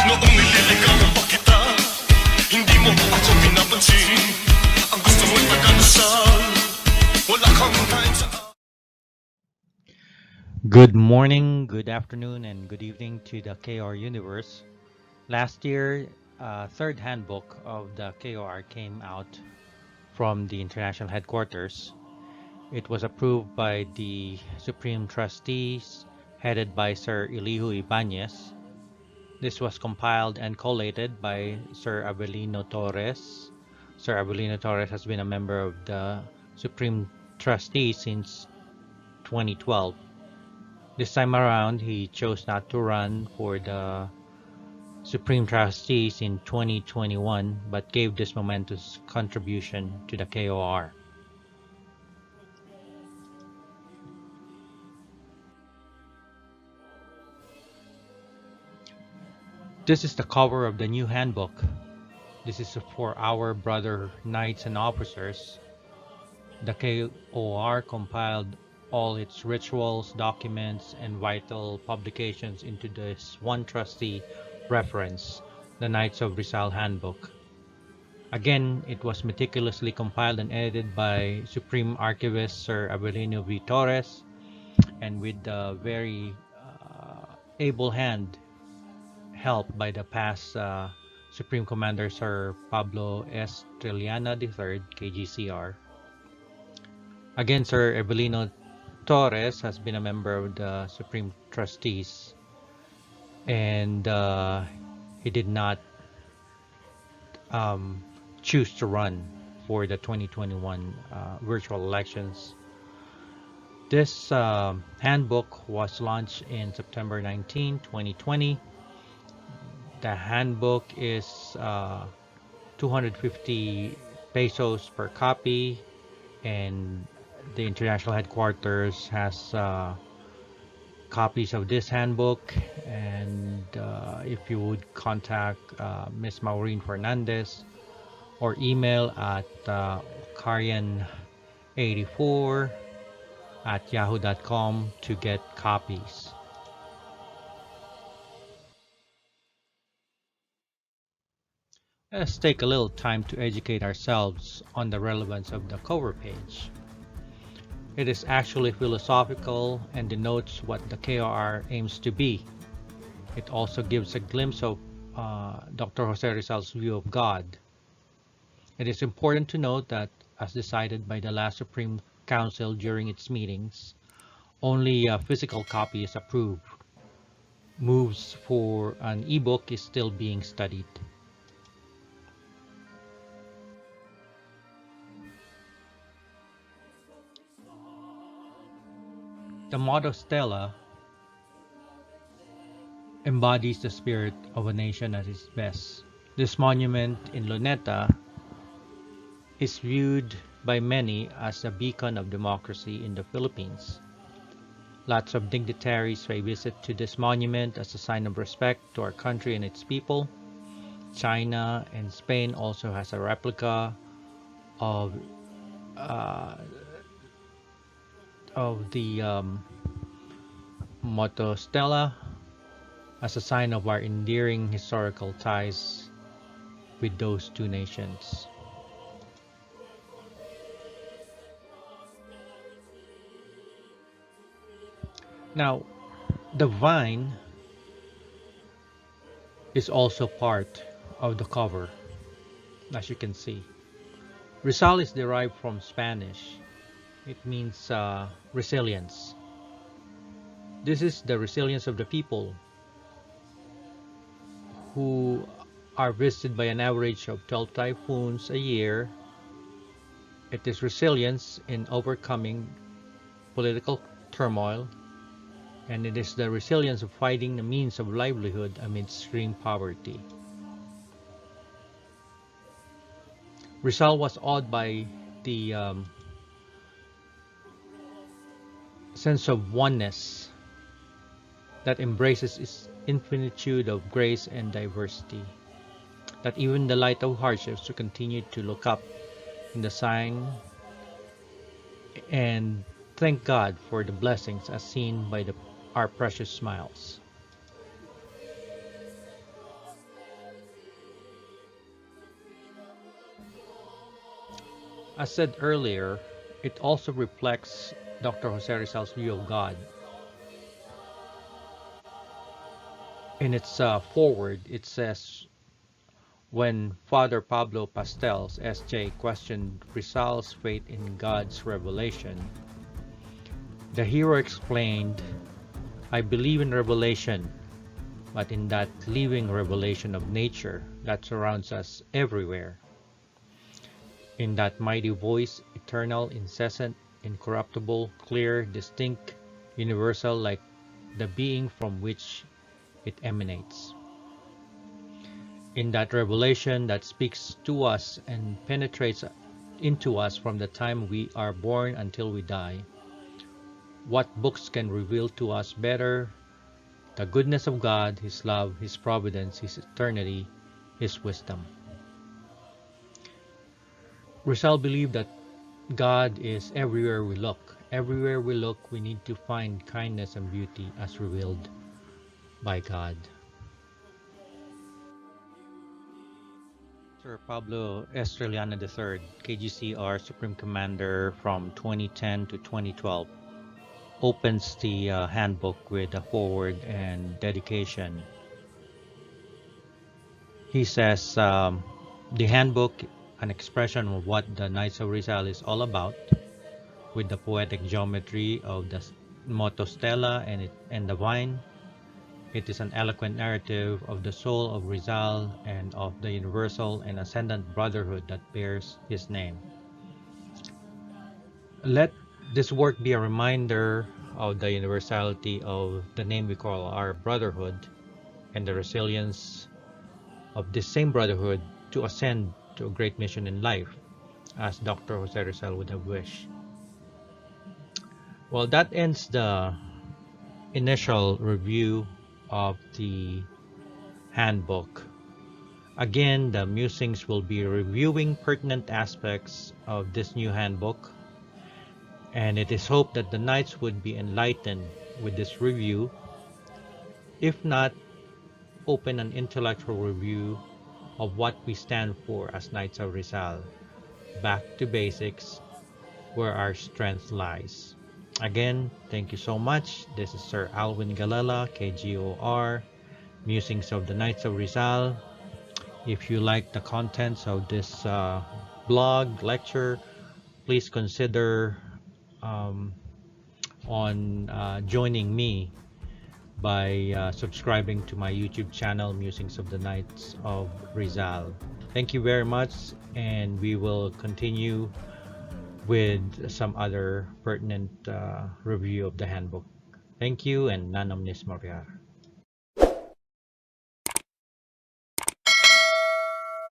Noong nililigawan pa kita, hindi mo ako pinapansin. Ang gusto mo'y pagkadasal, wala kang time sa... Good morning, good afternoon, and good evening to the KR universe. Last year, third handbook of the KOR came out from the international headquarters. It was approved by the Supreme Trustees, headed by Sir Elihu Ibanez. This was compiled and collated by Sir Abelino Torres. Sir Abelino Torres has been a member of the Supreme Trustees since 2012. This time around, he chose not to run for the Supreme Trustees in 2021, but gave this momentous contribution to the KOR. This is the cover of the new handbook. This is for our brother knights and officers. The KOR compiled all its rituals, documents, and vital publications into this one trustee reference, the Knights of Rizal Handbook. Again, it was meticulously compiled and edited by Supreme Archivist Sir Abelino V. Torres, and with the very able hand help by the past Supreme Commander Sir Pablo S. Trilliana III, KGCR. Again, Sir Abelino Torres has been a member of the Supreme Trustees, and he did not choose to run for the 2021 virtual elections. This handbook was launched in September 19, 2020. The handbook is 250 pesos per copy, and the international headquarters has copies of this handbook. And if you would contact Ms. Maureen Fernandez or email at karian84@yahoo.com to get copies. Let's take a little time to educate ourselves on the relevance of the cover page. It is actually philosophical and denotes what the KOR aims to be. It also gives a glimpse of Dr. Jose Rizal's view of God. It is important to note that, as decided by the last Supreme Council during its meetings, only a physical copy is approved. Moves for an ebook is still being studied. The motto Stella embodies the spirit of a nation at its best. This monument in Luneta is viewed by many as a beacon of democracy in the Philippines. Lots of dignitaries pay visit to this monument as a sign of respect to our country and its people. China and Spain also has a replica of the motto Stella as a sign of our endearing historical ties with those two nations. Now, the vine is also part of the cover, as you can see. Rizal is derived from Spanish. It means resilience. This is the resilience of the people who are visited by an average of 12 typhoons a year. It is resilience in overcoming political turmoil, and it is the resilience of finding the means of livelihood amid extreme poverty. Rizal was awed by the sense of oneness that embraces its infinitude of grace and diversity, that even the light of hardships to continue to look up in the sign and thank God for the blessings as seen by our precious smiles. As said earlier, it also reflects Dr. Jose Rizal's view of God. In its foreword, it says, when Father Pablo Pastels, S.J., questioned Rizal's faith in God's revelation, the hero explained, I believe in revelation, but in that living revelation of nature that surrounds us everywhere. In that mighty voice, eternal, incessant, incorruptible, clear, distinct, universal, like the being from which it emanates. In that revelation that speaks to us and penetrates into us from the time we are born until we die. What books can reveal to us better the goodness of God, His love, His providence, His eternity, His wisdom? Rizal believed that God is everywhere we look. Everywhere we look, we need to find kindness and beauty as revealed by God. Sir Pablo Estrellana III, KGCR Supreme Commander from 2010 to 2012, opens the handbook with a foreword and dedication. He says, the handbook, an expression of what the Knights of Rizal is all about, with the poetic geometry of the motto Stella and the vine. It is an eloquent narrative of the soul of Rizal and of the universal and ascendant brotherhood that bears his name. Let this work be a reminder of the universality of the name we call our brotherhood and the resilience of this same brotherhood to ascend to a great mission in life, as Dr. Jose Rizal would have wished. Well, that ends the initial review of the handbook. Again, the musings will be reviewing pertinent aspects of this new handbook, and it is hoped that the Knights would be enlightened with this review, if not open an intellectual review of what we stand for as Knights of Rizal, back to basics, where our strength lies. Again, thank you so much. This is Sir Alwin Galella, KGOR, Musings of the Knights of Rizal. If you like the contents of this blog, lecture, please consider joining me by subscribing to my YouTube channel, Musings of the Knights of Rizal. Thank you very much, and we will continue with some other pertinent review of the handbook. Thank you, and Nanam Nismariar.